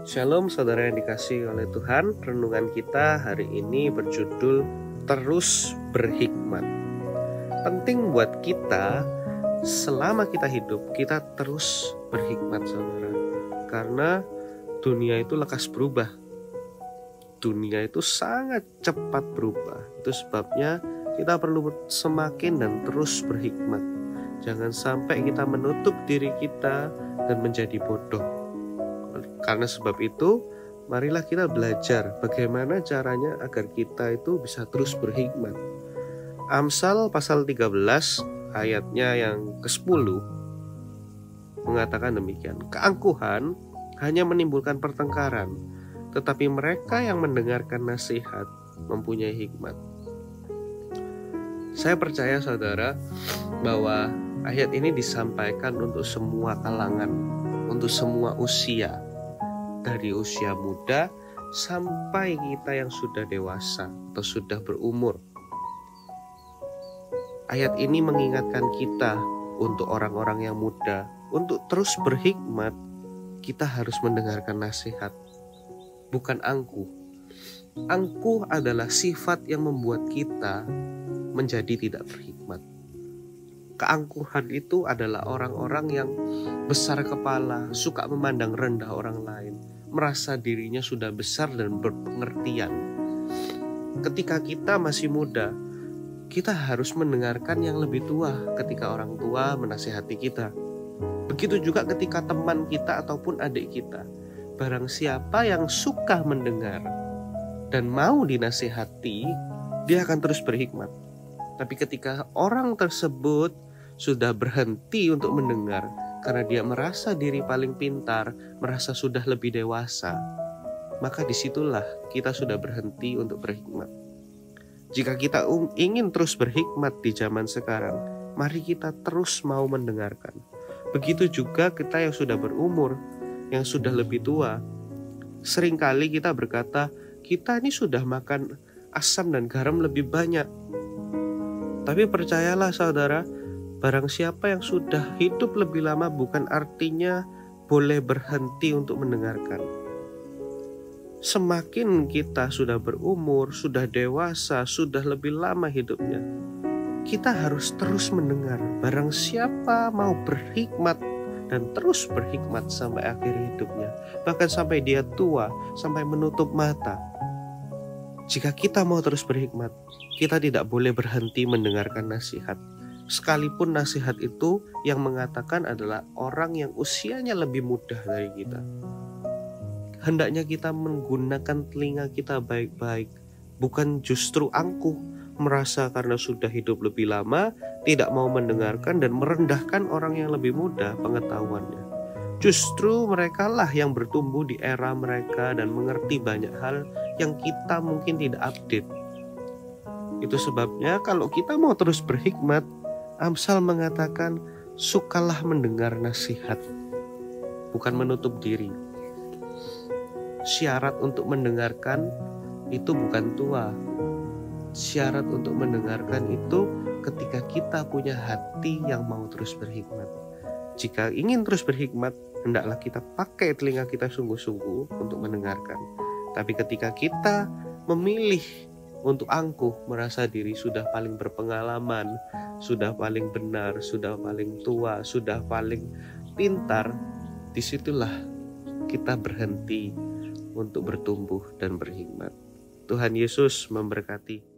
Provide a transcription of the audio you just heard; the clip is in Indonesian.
Shalom saudara yang dikasihi oleh Tuhan. Renungan kita hari ini berjudul Terus Berhikmat. Penting buat kita selama kita hidup, kita terus berhikmat saudara. Karena dunia itu lekas berubah. Dunia itu sangat cepat berubah. Itu sebabnya kita perlu semakin dan terus berhikmat. Jangan sampai kita menutup diri kita dan menjadi bodoh. Karena sebab itu, marilah kita belajar bagaimana caranya agar kita itu bisa terus berhikmat. Amsal pasal 13 ayatnya yang ke-10 mengatakan demikian. Keangkuhan hanya menimbulkan pertengkaran, tetapi mereka yang mendengarkan nasihat mempunyai hikmat. Saya percaya saudara bahwa ayat ini disampaikan untuk semua kalangan, untuk semua usia, dari usia muda sampai kita yang sudah dewasa atau sudah berumur. Ayat ini mengingatkan kita untuk orang-orang yang muda, untuk terus berhikmat, kita harus mendengarkan nasihat, bukan angkuh. Angkuh adalah sifat yang membuat kita menjadi tidak berhikmat. Keangkuhan itu adalah orang-orang yang besar kepala, suka memandang rendah orang lain, merasa dirinya sudah besar dan berpengertian. Ketika kita masih muda, kita harus mendengarkan yang lebih tua ketika orang tua menasihati kita. Begitu juga ketika teman kita ataupun adik kita. Barang siapa yang suka mendengar dan mau dinasihati, dia akan terus berhikmat. Tapi ketika orang tersebut sudah berhenti untuk mendengar karena dia merasa diri paling pintar, merasa sudah lebih dewasa, maka disitulah kita sudah berhenti untuk berhikmat. Jika kita ingin terus berhikmat di zaman sekarang, mari kita terus mau mendengarkan. Begitu juga kita yang sudah berumur, yang sudah lebih tua. Seringkali kita berkata, kita ini sudah makan asam dan garam lebih banyak. Tapi percayalah saudara, barang siapa yang sudah hidup lebih lama bukan artinya boleh berhenti untuk mendengarkan. Semakin kita sudah berumur, sudah dewasa, sudah lebih lama hidupnya, kita harus terus mendengar. Barang siapa mau berhikmat dan terus berhikmat sampai akhir hidupnya, bahkan sampai dia tua, sampai menutup mata. Jika kita mau terus berhikmat, kita tidak boleh berhenti mendengarkan nasihat. Sekalipun nasihat itu yang mengatakan adalah orang yang usianya lebih muda dari kita. Hendaknya kita menggunakan telinga kita baik-baik, bukan justru angkuh, merasa karena sudah hidup lebih lama, tidak mau mendengarkan dan merendahkan orang yang lebih muda pengetahuannya. Justru merekalah yang bertumbuh di era mereka dan mengerti banyak hal yang kita mungkin tidak update. Itu sebabnya kalau kita mau terus berhikmat, Amsal mengatakan, sukalah mendengar nasihat, bukan menutup diri. Syarat untuk mendengarkan itu bukan tua. Syarat untuk mendengarkan itu ketika kita punya hati yang mau terus berhikmat. Jika ingin terus berhikmat, hendaklah kita pakai telinga kita sungguh-sungguh untuk mendengarkan. Tapi ketika kita memilih untuk angkuh, merasa diri sudah paling berpengalaman, sudah paling benar, sudah paling tua, sudah paling pintar, disitulah kita berhenti untuk bertumbuh dan berhikmat. Tuhan Yesus memberkati.